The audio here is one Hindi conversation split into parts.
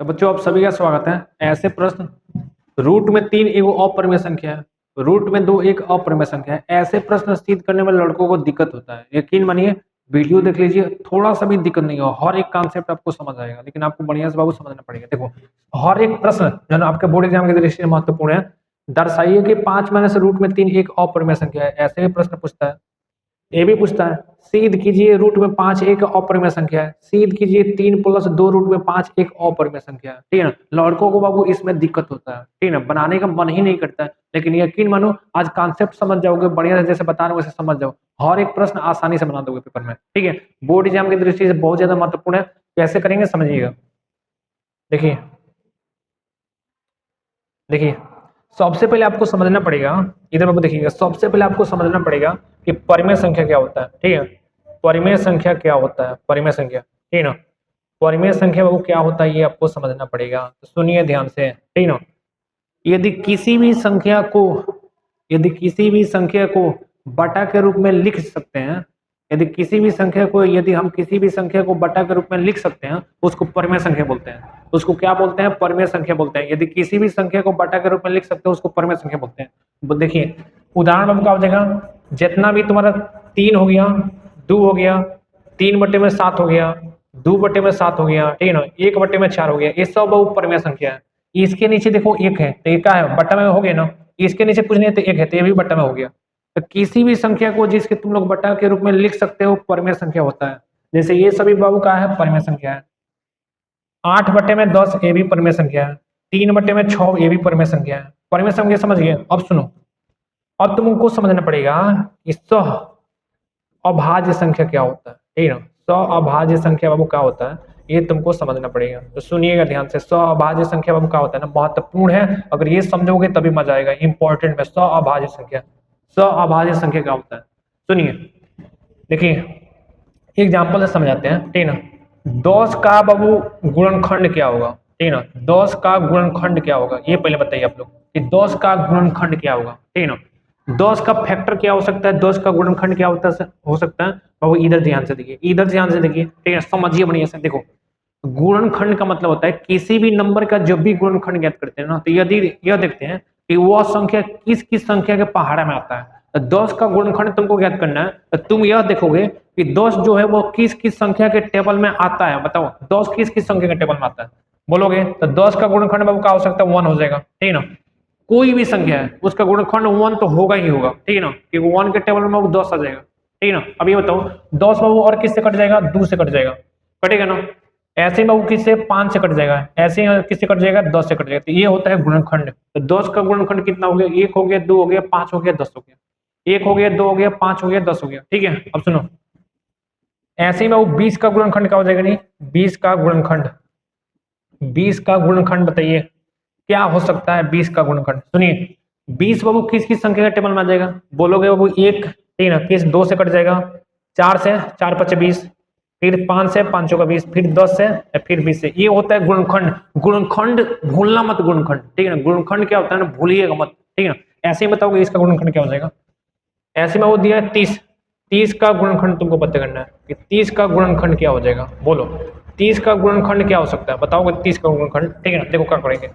तो बच्चों आप सभी का स्वागत है। ऐसे प्रश्न रूट में 3 एगो अपरिमेय संख्या है, रूट में 2 एक अपरिमेय संख्या है। ऐसे प्रश्न सिद्ध करने में लड़कों को दिक्कत होता है। यकीन मानिए वीडियो देख लीजिए, थोड़ा सा भी दिक्कत नहीं हो, हर एक कॉन्सेप्ट आपको समझ आएगा, लेकिन आपको बढ़िया से बाबू समझना पड़ेगा। देखो हर एक प्रश्न जो ना आपके बोर्ड एग्जाम की दृष्टि से महत्वपूर्ण है। दर्शाइए कि 5 में से रूट में 3 एक अपरिमेय संख्या है। ऐसे भी प्रश्न पूछता है। ये भी पूछता है सिद्ध कीजिए रूट में 5 एक अपरिमेय संख्या है। सिद्ध कीजिए 3 + 2 रूट में 5 एक अपरिमेय संख्या है। ठीक है ना, लड़कों को बाबू इसमें दिक्कत होता है। ठीक है ना, बनाने का मन ही नहीं करता है, लेकिन यकीन मानो आज कॉन्सेप्ट समझ जाओगे, बढ़िया से जैसे बता रहे हो वैसे समझ जाओ, हर एक प्रश्न आसानी से बना दोगे पेपर में। ठीक है, बोर्ड एग्जाम की दृष्टि से बहुत ज्यादा महत्वपूर्ण है। कैसे करेंगे समझिएगा। देखिए देखिए सबसे पहले आपको समझना पड़ेगा, इधर बाबू देखिएगा, सबसे पहले आपको समझना पड़ेगा कि परिमेय संख्या क्या होता है। ठीक है, परिमेय संख्या क्या होता है, परिमेय संख्या। ठीक है ना, परिमेय संख्या बाबू क्या होता है ये आपको समझना पड़ेगा। तो सुनिए ध्यान से। ठीक ना, यदि किसी भी संख्या को यदि किसी भी संख्या को बटा के रूप में लिख सकते हैं, यदि हम किसी भी संख्या को बटा के रूप में लिख सकते हैं, उसको परिमेय संख्या बोलते हैं। उसको क्या बोलते हैं? परिमेय संख्या बोलते हैं। यदि किसी भी संख्या को बटा के रूप में लिख सकते हैं उसको परिमेय संख्या बोलते हैं। देखिए उदाहरण में क्या हो जाएगा, जितना भी तुम्हारा 3 हो गया, 2 हो गया, 3/7 हो गया, 2/7 हो गया, ठीक है ना, 1/4 हो गया, ये सब वो परिमेय संख्या है। इसके नीचे देखो 1 है तो ये क्या है? बट्टा में हो गया ना। इसके नीचे कुछ नहीं है तो 1 है तो ये भी बट्टा में हो गया। तो किसी भी संख्या को जिसके तुम लोग बटा के रूप में लिख सकते हो परिमेय संख्या होता है। जैसे ये सभी बाबू का है परिमेय संख्या है। 8/10 ये भी परिमेय संख्या है। 3/6 ये भी परिमेय संख्या है। परिमेय संख्या समझ गए। अब सुनो, अब तुमको समझना पड़ेगा कि सह अभाज्य संख्या क्या होता है। ठीक है ना, सह अभाज्य संख्या बाबू क्या होता है ये तुमको समझना पड़ेगा। तो सुनिएगा ध्यान से। सह अभाज्य संख्या बाबू क्या होता है ना, महत्वपूर्ण है। अगर ये समझोगे तभी मजा आएगा। इंपॉर्टेंट है सह अभाज्य संख्या। सह अभाज्य संख्या क्या होता है सुनिए। देखिए एग्जाम्पल से समझाते हैं। ठीक है ना, 10 का बाबू गुणनखंड क्या होगा। ठीक है ना, 10 का गुणनखंड क्या होगा ये पहले बताइए आप लोग कि 10 का गुणनखंड क्या होगा। ठीक है ना, 10 का फैक्टर क्या हो सकता है, 10 का गुणनखंड क्या हो सकता है बाबू। इधर ध्यान से देखिए, इधर ध्यान से देखिए। ठीक है, समझिए बढ़िया से। देखो गुणनखंड का मतलब होता है किसी भी नंबर का जब भी गुणनखंड ज्ञात करते हैं ना, तो यदि यह देखते हैं कि वह संख्या किस किस संख्या के पहाड़ा में आता है। तो 10 का गुणनखंड तुमको ज्ञात करना है, तो तुम यह देखोगे कि 10 जो है वो किस किस संख्या के टेबल में आता है। बताओ 10 किस किस संख्या के टेबल में आता है बोलोगे तो 10 का गुणनखंड बाबू क्या हो सकता है, 1 हो जाएगा। ठीक है ना, कोई भी संख्या है उसका गुणनखंड 1 तो होगा ही होगा। ठीक है ना, क्योंकि 1 के टेबल में बाबू 10 आ जाएगा। ठीक है ना, अब ये बताओ 10 बाबू और किससे कट जाएगा, 2 से कट जाएगा, कटेगा ना। ऐसे ही बाबू किससे 5 से कट जाएगा, ऐसे ही किससे कट जाएगा 10 से कट जाएगा। तो ये होता है गुणनखंड। तो 10 का गुणनखंड कितना हो गया, 1 हो गया, 2 हो गया, 5 हो गया, 10 हो गया। 1 हो गया, 2 हो गया, 5 हो गया, 10 हो गया। ठीक है, अब सुनो ऐसे ही बाबू 20 का गुणनखंड क्या हो जाएगा, नहीं 20 का गुणनखंड, 20 का गुणनखंड बताइए क्या हो सकता है। 20 का गुणनखंड सुनिए, 20 बाबू किस किस संख्या के टेबल में आ जाएगा बोलोगे बाबू, 1 ठीक है ना, किस 2 से कट जाएगा, 4 से, 4 5 20, फिर 5 से, 5 चौका 20, फिर 10 से, फिर 20 से। ये होता है गुणनखंड। गुणनखंड भूलना मत, गुणनखंड। ठीक है ना, गुणनखंड क्या होता है ना, भूलिएगा मत। ठीक है ना, ऐसे ही बताओगे इसका गुणनखंड क्या हो जाएगा। ऐसे में वो दिया है 30, 30 का गुणनखंड तुमको पता करना है कि 30 का गुणनखंड क्या हो जाएगा। बोलो 30 का गुणनखंड क्या हो सकता है, बताओगे 30 का गुणनखंड। ठीक है ना, देखो क्या करेंगे,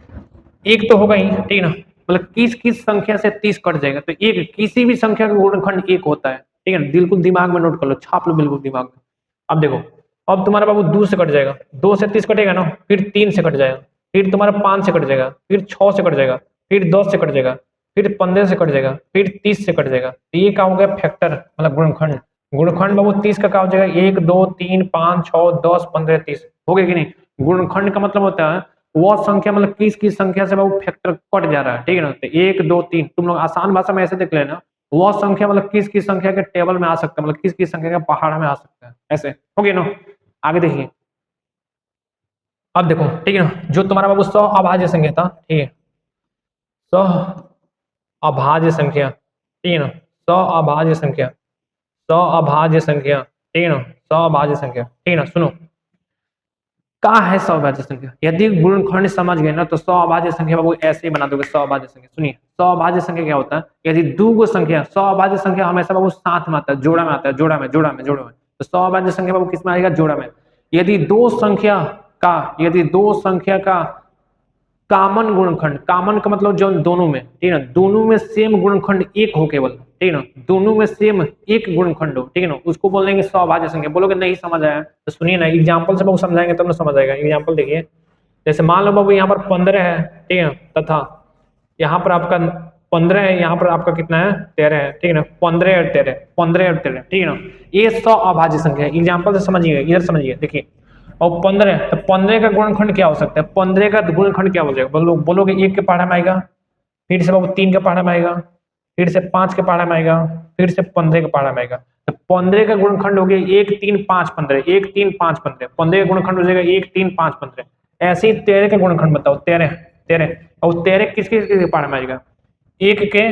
एक तो होगा ही। ठीक है ना, मतलब किस किस संख्या से 30 कट जाएगा, तो एक किसी भी संख्या का गुणनखंड 1 होता है। ठीक है ना, बिल्कुल दिमाग में नोट कर लो, छाप लो बिल्कुल दिमाग में। अब देखो, अब तुम्हारा बाबू 2 से कट जाएगा, 2 से 30 कटेगा ना, फिर 3 से कट जाएगा, फिर तुम्हारा 5 से कट जाएगा, फिर 6 से कट जाएगा, फिर 10 से कट जाएगा, फिर 15 से कट जाएगा, फिर 30 से कट जाएगा। तो ये क्या हो गया, फैक्टर मतलब गुणनखंड। गुणनखंड बाबू 30 का क्या हो जाएगा, 1 2 3 5 6 10 15 30 हो गया कि नहीं। गुणनखंड का मतलब होता है वह संख्या, मतलब किस किस संख्या से बाबू फैक्टर कट जा रहा है। ठीक है ना, तो 1 2 3 तुम लोग आसान भाषा में ऐसे देख लेना, वह संख्या मतलब किस किस संख्या के टेबल में आ सकता है, मतलब किस किस संख्या के पहाड़ में आ सकता है। ऐसे हो गया ना। आगे देखिए, अब देखो ठीक है ना, जो तुम्हारा बाबू 100 अभाज्य संख्या था, ठीक है, 100 अभाज्य संख्या, ठीक है ना, 100 अभाज्य संख्या, 100 अभाज्य संख्या, ठीक है ना, 100 अभाज्य संख्या। ठीक है ना, सुनो क्या है 100 अभाज्य संख्या। यदि गुणनखंड समझ गए ना तो 100 अभाज्य संख्या बाबू ऐसे ही बना दोगे। 100 अभाज्य संख्या सुनिए, 100 अभाज्य संख्या क्या होता है, यदि दो गो संख्या, 100 अभाज्य संख्या हमेशा बाबू साथ में आता है, जोड़ा में आता है, जोड़ा में जोड़ा में जोड़ा में। तो 100 अभाज्य संख्या बाबू किस में आएगा, जोड़ा में। यदि दो संख्या का यदि दो संख्या का कॉमन गुणनखंड, कॉमन का मतलब जो दोनों में, ठीक है ना, दोनों में सेम गुणनखंड एक हो केवल, ठीक है ना, दोनों में सेम एक गुणनखंड हो, ठीक है ना, उसको बोलेंगे सौभाज्य संख्या। बोलोगे नहीं समझ आया तो सुनिए ना, एग्जाम्पल से बहुत समझाएंगे तब ना समझ आएगा। एग्जाम्पल देखिए, जैसे मान लो बाबू यहाँ पर 15 है, ठीक है, तथा यहाँ पर आपका 15 है, यहाँ पर आपका कितना है 13 है, ठीक है ना, 15 और 13, 15 और 13, ठीक है ना, ये 100 अभाज्य संख्या है। एग्जाम्पल से समझिए, इधर समझिए, देखिए, और 15 तो 15 का गुणनखंड क्या हो सकता है, 15 का गुणनखंड क्या हो जाएगा, बोलोगे 1 के पहाड़ा में आएगा, फिर से बाबू 3 के पहाड़ा में आएगा, फिर से 5 के पहाड़ा में आएगा, फिर से 15 के पहाड़ा में आएगा। तो 15 का गुणनखंड हो गया 1 3 5 15, 1 3 5 15, 15 का गुणनखंड हो जाएगा 1 3 5 15। ऐसे ही 13 का गुणनखंड बताओ, 13 13, और 13 किसके पहाड़ा में आएगा, 1 के,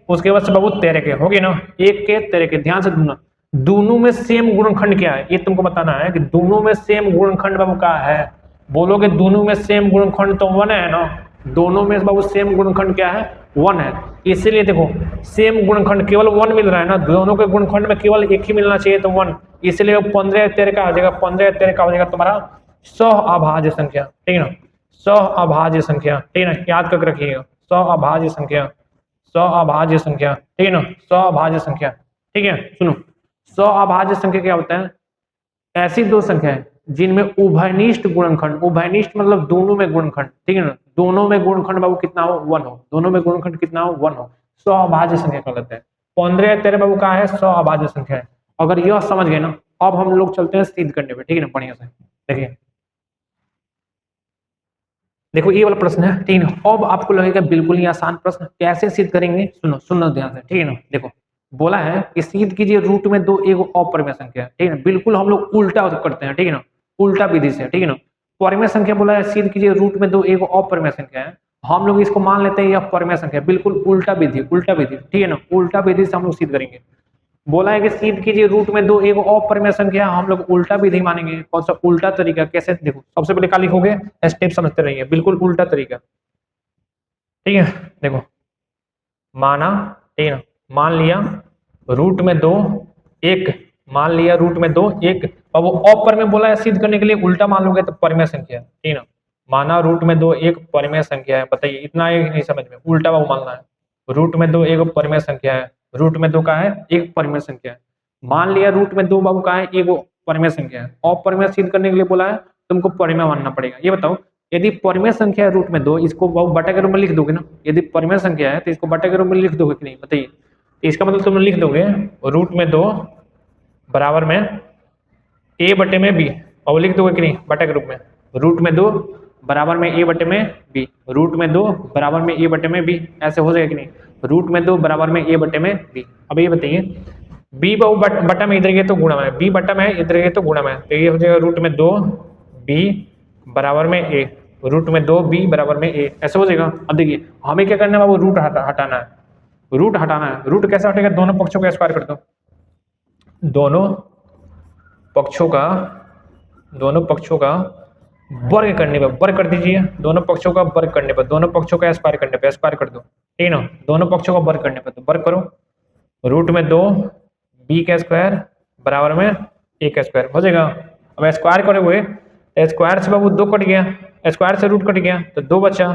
उसके बाद से बाबू 13 के, हो गए ना, 1 के 13 के। ध्यान से सुनना, दोनों में सेम गुणनखंड क्या है ये तुमको बताना है कि दोनों में सेम गुणनखंड बाबू क्या है। बोलोगे दोनों में सेम गुणनखंड तो 1 है ना, दोनों में बाबू सेम गुणनखंड क्या है, 1 है। इसीलिए देखो, सेम गुणनखंड केवल 1 मिल रहा है ना, दोनों के गुणनखंड में केवल एक ही मिलना चाहिए तो 1, इसलिए 15 13 का हो जाएगा, 15 13 का हो जाएगा तुम्हारा सह-अभाज्य संख्या, ठीक है ना, सह-अभाज्य संख्या, ठीक है ना, याद करके रखिएगा, सह-अभाज्य संख्या, सह-अभाज्य संख्या, ठीक है ना, सह-अभाज्य संख्या, ठीक है। सुनो, सह-अभाज्य संख्या क्या होता है, ऐसी दो संख्याएं जिनमें उभयनिष्ठ गुणनखंड, उभयनिष्ठ मतलब दोनों में गुणनखंड, ठीक है ना, दोनों में गुणनखंड बाबू कितना हो, 1 हो, दोनों में गुणनखंड कितना हो, 1 हो, सह-अभाज्य संख्या कहलाता है। 15 13 बाबू का है, सह-अभाज्य संख्या है। अगर यह समझ गए ना, अब हम लोग चलते हैं सिद्ध करने पे, ठीक है ना, बढ़िया से देखिए। देखो ये वाला प्रश्न है, ठीक है, अब आपको लगेगा बिल्कुल ही आसान प्रश्न, कैसे सिद्ध करेंगे, सुनो सुनो ध्यान से, ठीक है ना। देखो बोला है कि सिद्ध कीजिए रूट में दो एगो अपरिमेय संख्या, ठीक है ना, बिल्कुल हम लोग उल्टा करते हैं, ठीक है ना, उल्टा विधि से, ठीक है ना। परिमेय संख्या बोला है सिद्ध कीजिए रूट में दो एगो अपरिमेय संख्या है, हम लोग इसको मान लेते हैं यह परिमेय संख्या, बिल्कुल उल्टा विधि, उल्टा विधि, ठीक है ना, उल्टा विधि से हम लोग सिद्ध करेंगे। बोला है कि सिद्ध कीजिए रूट में दो एगो अपरिमेय संख्या, हम लोग उल्टा विधि मानेंगे। कौन सा उल्टा तरीका, कैसे, देखो सबसे पहले क्या लिखोगे, स्टेप समझते रहिए, बिल्कुल उल्टा तरीका, ठीक है। देखो माना, ठीक है ना, मान लिया रूट में दो एक, मान लिया रूट में दो एक, अब वो अपरिमेय बोला है सिद्ध करने के लिए, उल्टा मान लोगे तो परिमेय संख्या, ठीक है ना, माना रूट में दो एक परिमेय संख्या है, बताइए इतना एक नहीं समझ में, उल्टा वो मानना है। रूट में दो एक परिमेय संख्या है, रूट में दो का है एक परिमेय संख्या है, मान लिया रूट में दो बाबू का है एक परिमेय संख्या है, अपरिमेय सिद्ध करने के लिए बोला है तुमको परिमेय मानना पड़ेगा। ये बताओ यदि परिमेय संख्या है रूट में दो, इसको बटा के रूप में लिख दोगे ना, यदि परिमेय संख्या है तो इसको बटा के रूप में लिख दोगे कि नहीं, बताइए। इसका मतलब तुम लिख दोगे रूट में दो बराबर में ए बटे में बी, और लिख दोगे कि नहीं बटा के रूप में, रूट में दो बराबर में ए बटे में बी, रूट में दो बराबर में ए बटे में बी, ऐसे हो जाएगा कि नहीं, रूट में दो बराबर में ए बटे में बी। अब ये बताइए बी बहु बटा में इधर गए तो गुणा में, बी बटा में इधर गए तो गुणा में, तो ये हो जाएगा रूट में दो बी बराबर में ए, रूट में दो बी बराबर में ए, ऐसे हो जाएगा। अब देखिए हमें क्या करना है बाबू, रूट हटाना है, रूट हटाना है। रूट कैसे हटेगा, दोनों पक्षों का स्क्वायर कर दो, दोनों पक्षों का, दोनों पक्षों का वर्ग करने पर, वर्ग कर दीजिए, दोनों पक्षों का वर्ग करने पर, दोनों पक्षों का स्क्वायर करने पर, स्क्वायर कर दो, ठीक है ना, दोनों पक्षों का वर्ग करने पर, तो वर्ग करो, रूट में दो बी का स्क्वायर बराबर में ए का स्क्वायर हो जाएगा। अब स्क्वायर करे हुए, स्क्वायर से बाबू दो कट गया, स्क्वायर से रूट कट गया तो दो बचा,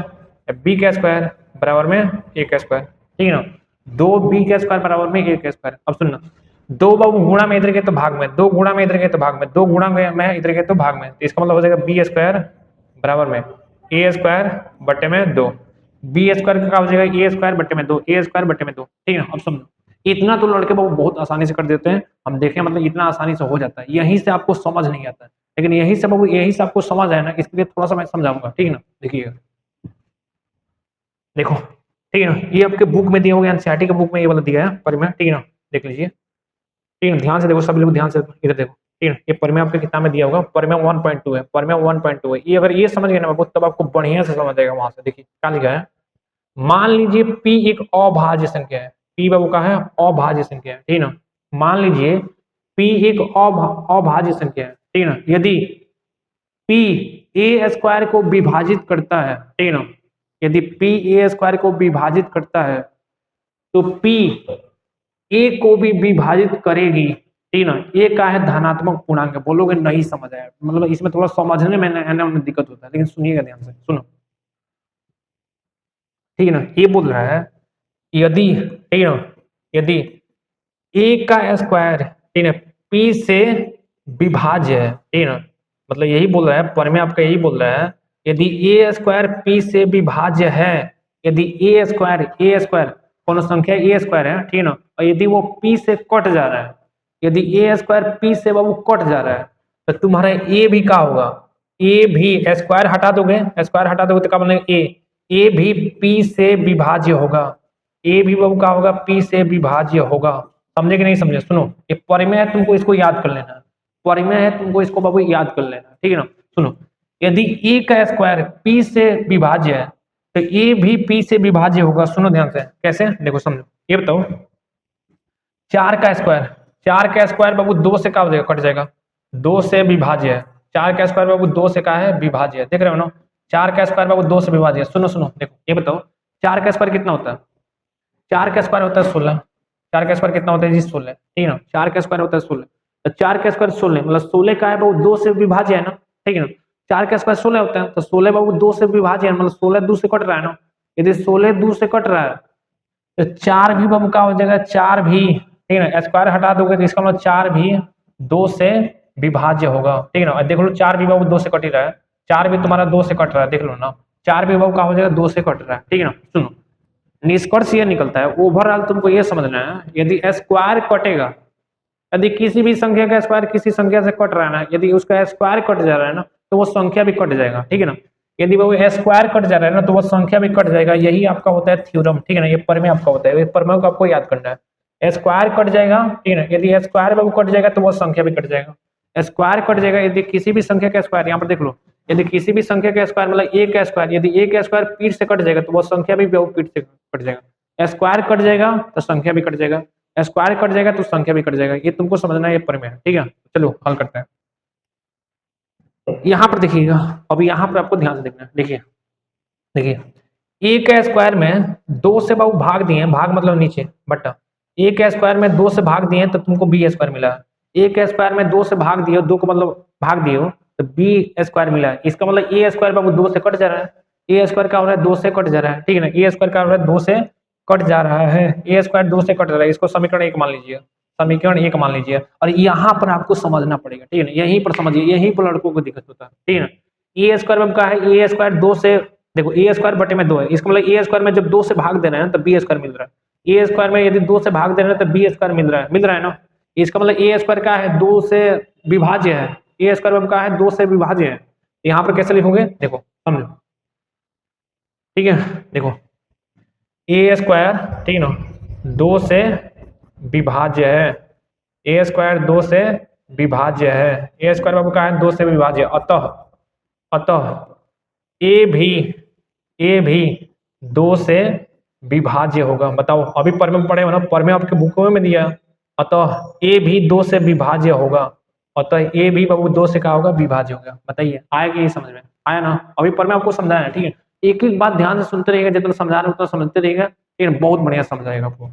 बी का स्क्वायर बराबर में ए का स्क्वायर, ठीक है ना, दो बी का स्क्वायर बराबर में ए का स्क्वायर। अब सुनना, दो बाबू गुणा में इधर गए तो भाग में, दो गुणा में इधर गए तो भाग में, दो गुणा में इधर गए तो भाग में, तो इसका मतलब हो जाएगा बी स्क्वायर बराबर में ए स्क्वायर बटे में दो, बी स्क्वायर का हो जाएगा ए स्क्वायर बटे में दो, ए स्क्वायर बटे में दो, ठीक है ना। अब समझो इतना तो लड़के बाबू बहुत आसानी से कर देते हैं, हम देखें मतलब इतना आसानी से हो जाता है, यहीं से आपको समझ नहीं आता है, लेकिन यहीं से बाबू, यहीं से आपको समझ आया ना, इसके लिए थोड़ा सा मैं समझाऊंगा, ठीक है ना। देखिएगा देखो, ठीक है ना, ये आपके बुक में दिया होगा, एनसीईआरटी के बुक में ये वाला दिया है परिमेय, ठीक है ना, देख लीजिए, ठीक है, ध्यान से देखो, सभी लोग ध्यान से इधर देखो, ठीक है, ये परिमेय आपके किताब में दिया होगा, परिमेय 1.2 है, परिमेय 1.2 है, ये अगर ये समझ गए ना बाबू तब आपको बढ़िया से समझ आएगा। वहां से देखिए क्या लिखा है, मान लीजिए P एक अभाज्य संख्या है, P बाबू का है अभाज्य संख्या है, ठीक है ना, मान लीजिए P एक अभाज्य संख्या है, ठीक है ना, यदि P a स्क्वायर को विभाजित करता है, ठीक है ना, यदि P a स्क्वायर को विभाजित करता है तो P a को भी विभाजित करेगी, ठीक ना। ए का है धनात्मक पूर्णांक, बोलोगे नहीं समझ आया, मतलब इसमें थोड़ा समझने में ना दिक्कत होता है, लेकिन सुनिएगा ध्यान से, सुनो ठीक है ना। ये बोल रहा है यदि, ठीक है ना, यदि ए का स्क्वायर, ठीक है, पी से विभाज्य है, ठीक है ना, मतलब यही बोल रहा है, प्रमेय आपका यही बोल रहा है, यदि ए स्क्वायर पी से विभाज्य है, यदि ए स्क्वायर कौन संख्या ए स्क्वायर है, ठीक है ना, और यदि वो पी से कट जा रहा है, यदि ए स्क्वायर पी से बाबू कट जा रहा है, तो तुम्हारा ए भी क्या होगा, ए भी स्क्वायर हटा दोगे, स्क्वायर हटा दोगे तो क्या बनेगा ए भी पी से विभाज्य होगा, ए भी बाबू क्या होगा, पी से विभाज्य होगा। समझे कि नहीं समझे, सुनो ये प्रमेय है, तुमको इसको याद कर लेना, प्रमेय है, तुमको इसको बाबू याद कर लेना, ठीक है ना। सुनो यदि ए का स्क्वायर पी से विभाज्य है, तो ए भी पी से विभाज्य होगा। सुनो ध्यान से, कैसे देखो समझो, ये बताओ 4 का स्क्वायर बाबू 2 से क्या हो जाएगा, कट जाएगा, 2 से विभाज्य है, 4 का स्क्वायर बाबू 2 से क्या है, विभाज्य है, देख रहे हो ना, 4 का स्क्वायर बाबू 2 से विभाज्य है। सुनो सुनो देखो, ये बताओ 4 का स्क्वायर कितना होता है, 4 का स्क्वायर होता है 16, 4 का स्क्वायर कितना होता है जी 16, ठीक है ना, 4 का स्क्वायर होता है 16, तो 4 का स्क्वायर 16 मतलब 16 का है बाबू 2 से विभाज्य है ना, ठीक है ना, 4 का स्क्वायर 16 होता है, तो 16 बाबू 2 से विभाज्य है, मतलब 16 2 से कट रहा है ना, यदि 16 2 से कट रहा है तो 4 भी बाबू क्या हो जाएगा, 4 भी, ठीक है ना, स्क्वायर हटा दोगे तो इसका मतलब 4 भी 2 से विभाज्य होगा, ठीक है ना, और देख लो 4 भी बाबू 2 से कट ही रहा है, 4 भी तुम्हारा 2 से कट रहा है, देख लो ना, 4 भी बाबू क्या हो जाएगा, 2 से कट रहा है, ठीक है ना। सुनो निष्कर्ष ये निकलता है, ओवरऑल तुमको ये समझना है, यदि स्क्वायर कटेगा, यदि किसी भी संख्या का स्क्वायर किसी संख्या से कट रहा है ना, यदि उसका स्क्वायर कट जा रहा है ना, तो वो संख्या भी कट जाएगा, ठीक है ना, यदि वो स्क्वायर कट जा रहा है ना, तो वो संख्या भी कट जाएगा, यही आपका होता है थ्योरम, ठीक है ना, ये प्रमेय आपका होता है, ये प्रमेय को आपको याद करना है, स्क्वायर कट जाएगा, ठीक है ना, यदि स्क्वायर बाबू कट जाएगा तो वो संख्या भी कट जाएगा, स्क्वायर कट जाएगा, यदि किसी भी संख्या का स्क्वायर, यहाँ पर देख लो, यदि किसी भी संख्या का स्क्वायर मतलब ए का स्क्वायर, यदि ए का स्क्वायर पीठ से कट जाएगा तो वो संख्या भी पीठ से कट जाएगा, स्क्वायर कट जाएगा तो संख्या भी कट जाएगा, स्क्वायर कट जाएगा तो संख्या भी कट जाएगा, ये तुमको समझना है, ये प्रमेय है, ठीक है। चलो हल करते हैं, यहाँ पर देखिएगा, अब यहाँ पर आपको ध्यान से देखना है, देखिए देखिए ए का स्क्वायर में 2 से बाबू भाग दिए, भाग मतलब नीचे बट्टा, ए का स्क्वायर में 2 से भाग दिए तो तुमको बी स्क्वायर मिला, ए का स्क्वायर में 2 से भाग दिए, 2 को मतलब भाग दिए हो तो बी स्क्वायर मिला, इसका मतलब ए स्क्वायर बाबू 2 से कट जा रहा है, ए स्क्वायर का हो रहा है 2 से कट जा रहा है, ठीक है ना, ए स्क्वायर का हो रहा है 2 से कट जा रहा है, ए स्क्वायर 2 से कट रहा है, इसको समीकरण 1 मान लीजिए, समीकरण 1 मान लीजिए, और यहाँ पर आपको समझना पड़ेगा, ठीक है ना, यहीं पर समझिए, यहीं पर लड़कों को दिक्कत होता है, ठीक है ना। ए स्क्वायर में क्या है, ए स्क्वायर 2 से, देखो ए स्क्वायर बटे में 2 है, इसका मतलब ए स्क्वायर में जब 2 से भाग दे रहे हैं तो बी स्क्वायर मिल रहा है, ए स्क्वायर में यदि 2 से भाग दे रहे हैं तो बी स्क्वायर मिल रहा है ना, इसका मतलब ए स्क्वायर का है 2 से विभाज्य है, ए स्क्वायर में का है 2 से विभाज्य है, यहाँ पर कैसे लिखोगे देखो समझो, ठीक है, देखो ए स्क्वायर, ठीक है ना, 2 से विभाज्य है, ए स्क्वायर 2 से विभाज्य है, ए स्क्वायर बाबू का है 2 से विभाज्य, अतः अतः ए भी 2 से विभाज्य होगा, बताओ अभी प्रमेय पढ़े हो ना, प्रमेय आपके बुकों में दिया, अतः ए भी 2 से विभाज्य होगा, अतः ए भी बाबू 2 से क्या होगा, विभाज्य होगा, बताइए आएगा ये समझ में, आया ना, अभी प्रमेय आपको समझाया है, ठीक है, एक एक बात ध्यान से सुनते रहिएगा, जितना समझा रहे उतना समझते रहिएगा, ठीक है, बहुत बढ़िया समझाएगा आपको।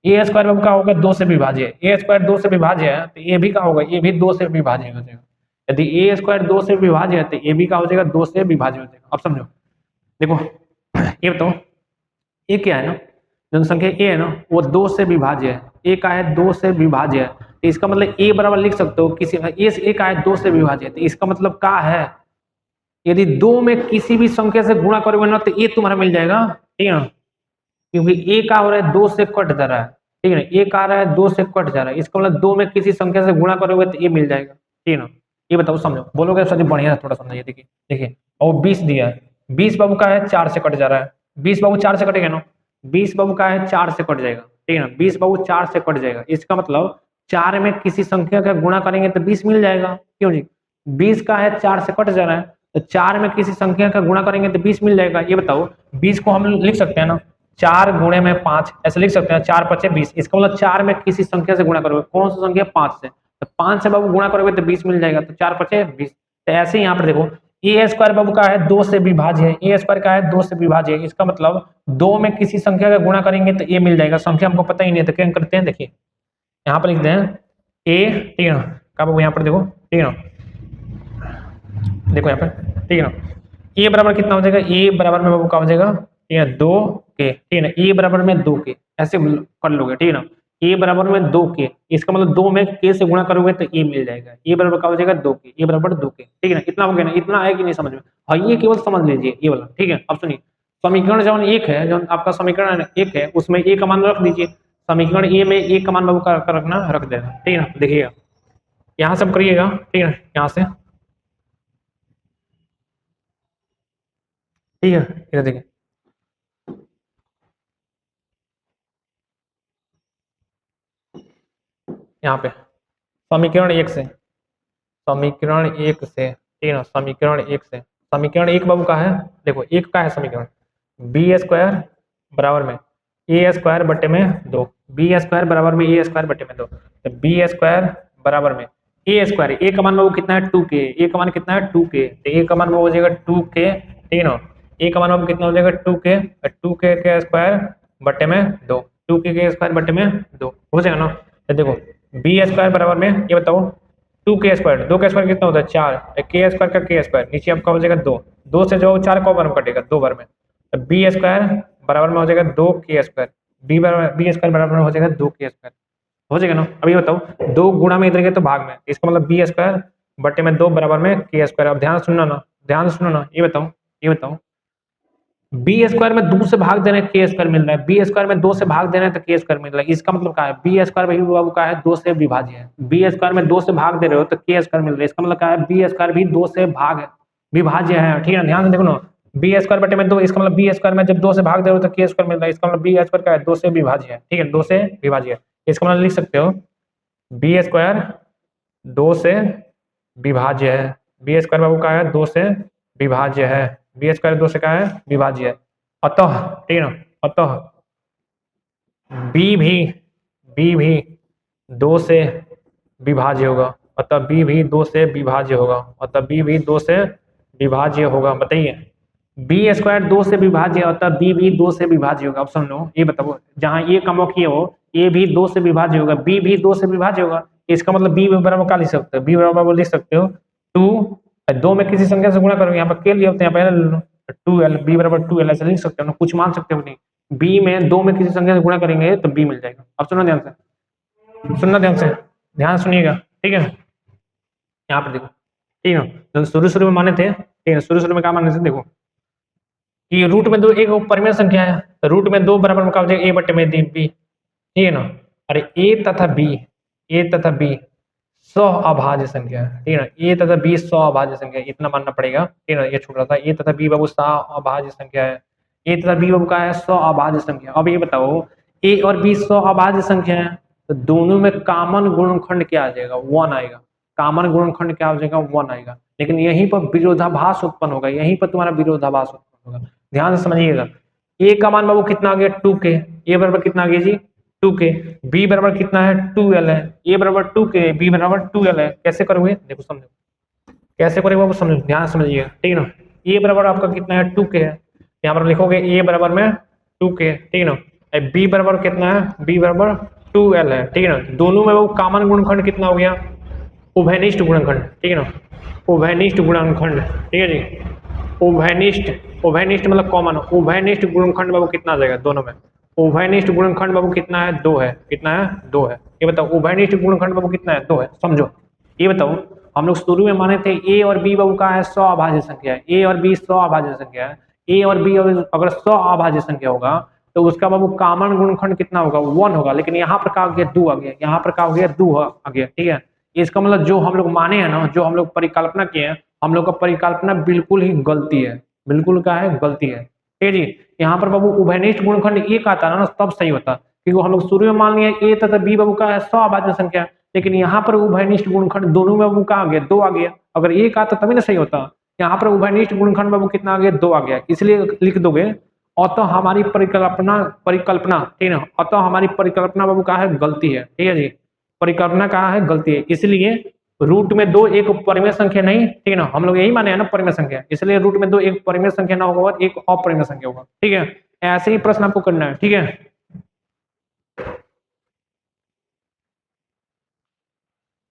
ए स्क्वायर बाबू का होगा 2 से विभाज्य, ए स्क्वायर 2 से विभाज्य है तो ए भी का होगा, ए भी 2 से विभाज्य हो जाएगा, यदि ए स्क्वायर 2 से विभाज्य है तो ए भी का हो जाएगा 2 से विभाज्य हो जाएगा। अब समझो देखो ये बताओ, ए क्या है ना, जनसंख्या ए है ना वो 2 से विभाज्य है, ए का है 2 से विभाज्य है, तो इसका मतलब ए बराबर लिख सकते हो किसी ए का है 2 से विभाज्य है, तो इसका मतलब क्या है, यदि 2 में किसी भी संख्या से गुणा करोगे ना तो ए तुम्हारा मिल जाएगा, ठीक है ना, क्योंकि ए का हो रहा है 2 से कट जा रहा है, ठीक है ना, ए का आ रहा है 2 से कट जा रहा है, इसका मतलब 2 में किसी संख्या से गुणा करोगे तो ए मिल जाएगा, ठीक है ना, ये बताओ समझो, बोलोगे सर बढ़िया थोड़ा समझाइए, देखिए देखिए और 20 दिया है, 20 बाबू का है 4 से कट जा रहा है, 20 बाबू 4 से कटेगा ना, 20 बाबू का है 4 से कट जाएगा, ठीक है ना, 20 बाबू 4 से कट जाएगा, इसका मतलब 4 में किसी संख्या का गुणा करेंगे तो 20 मिल जाएगा, क्यों जी 20 का है 4 से कट जा रहा है, तो 4 में किसी संख्या का गुणा करेंगे तो 20 मिल जाएगा, ये बताओ 20 को हम लिख सकते हैं ना 4 गुणे में 5 ऐसे लिख सकते हैं, 4 5 20, इसका मतलब 4 में किसी संख्या से गुणा करोगे, कौन सी संख्या 5 से, तो 5 से बाबू गुणा करोगे तो 20 मिल जाएगा, तो 4 5 20, तो ऐसे ही यहाँ पर देखो ए स्क्वायर बाबू का है 2 से विभाज्य है, ए स्क्वायर का है 2 से विभाज्य है, इसका मतलब 2 में किसी संख्या का गुणा करेंगे तो ए मिल जाएगा, संख्या हमको पता ही नहीं है तो क्या करते हैं, देखिए यहाँ पर लिखते हैं ए, ठीक है ना, क्या बाबू यहाँ पर देखो, ठीक है ना, देखो यहाँ पे, ठीक है ना, ए बराबर कितना हो जाएगा, ए बराबर में बाबू क्या हो जाएगा, ठीक है, 2 के, ठीक है ना, ए बराबर में 2 के, ऐसे कर लोगे, ठीक है ना, ए बराबर में 2 के, इसका मतलब 2 में के से गुणा करोगे तो ए मिल जाएगा, ए बराबर क्या हो जाएगा 2 के, ए बराबर 2 के, ठीक है ना, इतना हो गया ना, इतना है कि नहीं समझ में, हाँ ये केवल समझ लीजिए ये वाला, ठीक है। अब सुनिए, समीकरण जब एक है, जो आपका समीकरण एक है उसमें ए का मान रख दीजिए, समीकरण ए में ए का मान बाबू का रखना, रख देना, ठीक है ना, देखिएगा यहाँ से करिएगा, ठीक है, यहाँ से, ठीक है, इधर देखिए, यहाँ पे समीकरण एक से, समीकरण एक से, ठीक है ना, समीकरण एक से, समीकरण एक बाबू का है, देखो एक का है समीकरण, बी स्क्वायर बराबर में ए स्क्वायर बटे में 2, बी स्क्वायर बराबर में ए स्क्वायर बटे में 2, तो बी स्क्वायर बराबर में ए स्क्वायर, ए का मान बाबू कितना है 2 के, ए का मान कितना है 2 के, तो ए का मान हो जाएगा 2 के, ठीक है ना, ए का मान बाबू कितना हो जाएगा 2 के स्क्वायर बटे में 2, 2 के स्क्वायर बटे में 2 हो जाएगा ना, तो देखो बी स्क्वायर बराबर में ये बताओ 2 के स्क्वायर, 2 का स्क्वायर कितना होता है 4, के स्क्वायर का के स्क्वायर, नीचे आपका हो जाएगा 2, 2 से जो 4 को बार में कटेगा 2 बार में, तो बी स्क्वायर बराबर में हो जाएगा 2 के स्क्वायर, बी स्क्वायर बराबर में हो जाएगा 2 के स्क्वायर, हो जाएगा ना। अभी बताओ 2 गुणा में इधर गए तो भाग में, इसका मतलब बी स्क्वायर बटे में 2 बराबर में के स्क्वायर। अब ध्यान सुनना ना, ध्यान से सुनो ना, ये बताओ बी स्क्वायर में 2 से भाग देने के स्क्वायर मिल रहा है, बी स्क्वायर में 2 से भाग देने तो के स्क्वायर मिल रहा है, इसका मतलब क्या है, बी स्क्वायर भाई बाबू का है 2 से विभाज्य है, बी स्क्वायर में 2 से भाग दे रहे हो तो के स्क्वायर मिल रहा है, इसका मतलब क्या है, बी स्क्वायर भी 2 से भाग विभाज्य है, ठीक है, ध्यान से देखो ना, बी स्क्वायर बटे में 2, इसका मतलब बी स्क्वायर में जब 2 से भाग दे रहे हो तो के स्क्वायर मिल रहा है, इसका मतलब बी स्क्वायर क्या है 2 से विभाज्य है, ठीक है, 2 से विभाज्य है, इसका मतलब लिख सकते हो बी स्क्वायर 2 से विभाज्य है, बी स्क्वायर बाबू का है 2 से विभाज्य है, बी स्क्वायर 2 से क्या है विभाज्य है, अतः, ठीक है ना, अतः बी भी 2 से विभाज्य होगा, अतः बी भी 2 से विभाज्य होगा, अतः बी भी 2 से विभाज्य होगा, बताइए बी स्क्वायर 2 से विभाज्य है, अतः बी भी 2 से विभाज्य होगा, ऑप्शन लो, ये बताओ जहां ए का मौखिक हो ए भी 2 से विभाज्य होगा, बी भी 2 से विभाज्य होगा, इसका मतलब बी बराबर क्या लिख सकते हो, बी बराबर लिख सकते हो 2, 2 में किसी संख्या से गुणा करोगे, यहाँ पर के लिए होते हैं पहले 2l, बी बराबर 2l ऐसे लिख सकते हो ना, कुछ मान सकते हो नहीं, बी में 2 में किसी संख्या से गुणा करेंगे तो बी मिल जाएगा। अब सुनना ध्यान से, सुनना ध्यान से, ध्यान सुनिएगा, ठीक है, यहाँ पर देखो, ठीक है, तो शुरू में माने थे, ठीक है, शुरू में क्या माने थे, देखो कि रूट में 2 एक परिमेय संख्या है, तो रूट में 2 बराबर में क्या हो जाएगा ए बटे में बी, ठीक है ना, अरे ए तथा बी सौ अभाज्य संख्या है, ठीक है ना, ए तथा बी सौ अभाज्य संख्या है, इतना मानना पड़ेगा, ठीक है ना, ये छूट रहा था, ए तथा बी बाबू सौ अभाज्य संख्या है, ए तथा बी बाबू का है सौ अभाज्य संख्या। अब ये बताओ ए और बी सौ अभाज्य संख्या है, तो दोनों में कॉमन गुणनखंड क्या आ जाएगा 1 आएगा, कॉमन गुणनखंड क्या हो जाएगा 1 आएगा, लेकिन यहीं पर विरोधाभास उत्पन्न होगा, यहीं पर तुम्हारा विरोधाभास उत्पन्न होगा, ध्यान से समझिएगा, ए का मान बाबू कितना आ गया 2 के, ए बराबर कितना आ गया जी 2 के, बी बराबर कितना है 2l है, ए बराबर 2 के, बी बराबर 2l है, कैसे करोगे देखो समझो, कैसे करोगे बाबू समझो, ध्यान समझिएगा, ठीक है ना, ए बराबर आपका कितना है 2 के है, यहाँ पर लिखोगे ए बराबर में 2 के, ठीक है ना, बी बराबर कितना है बी बराबर 2l है, ठीक है ना, दोनों में वो कॉमन गुणनखंड कितना हो गया उभयनिष्ठ गुणनखंड, ठीक है ना, उभयनिष्ठ गुणनखंड, ठीक है जी, उभयनिष्ठ मतलब कॉमन, उभयनिष्ठ गुणनखंड बाबू कितना आ जाएगा दोनों में, उभयनिष्ठ गुणनखंड बाबू कितना है 2 है, कितना है 2 है, ये बताओ उभयनिष्ठ गुणनखंड बाबू कितना है 2 है, समझो, ये बताओ हम लोग शुरू में माने थे ए और बी बाबू का है 100 अभाज्य संख्या है, ए और बी 100 अभाज्य संख्या है, ए और बी अगर 100 अभाज्य संख्या होगा तो उसका बाबू कॉमन गुणनखंड कितना होगा 1 होगा, लेकिन यहाँ पर क्या हो गया 2 आ गया, यहाँ पर क्या हो गया 2 आ गया, ठीक है, इसका मतलब जो हम लोग माने हैं ना, जो हम लोग परिकल्पना किए हैं, हम लोग का परिकल्पना बिल्कुल ही गलती है, बिल्कुल क्या है गलती है, ठीक है जी, यहाँ पर बाबू उभयनिष्ठ गुणनखंड एक आता ना तब सही होता, क्योंकि हम लोग शुरू में मान लिया ए तथा बी बाबू का है 100 अभाज्य संख्या, लेकिन यहाँ पर उभयनिष्ठ गुणनखंड दोनों में बाबू का आ गया 2 आ गया, अगर एक आता तभी ना सही होता, यहाँ पर उभयनिष्ठ गुणनखंड बाबू कितना आ गया 2 आ गया, इसलिए लिख दोगे अतः हमारी परिकल्पना ठीक है ना, अतः हमारी परिकल्पना बाबू का है गलती है, ठीक है जी, परिकल्पना का है गलती है, इसलिए रूट में 2 एक परिमेय संख्या नहीं, ठीक है ना, हम लोग यही माने हैं ना परिमेय संख्या, इसलिए रूट में 2 एक परिमेय संख्या ना होगा और एक अपरिमेय संख्या होगा, ठीक है, ऐसे ही प्रश्न आपको करना है, ठीक है।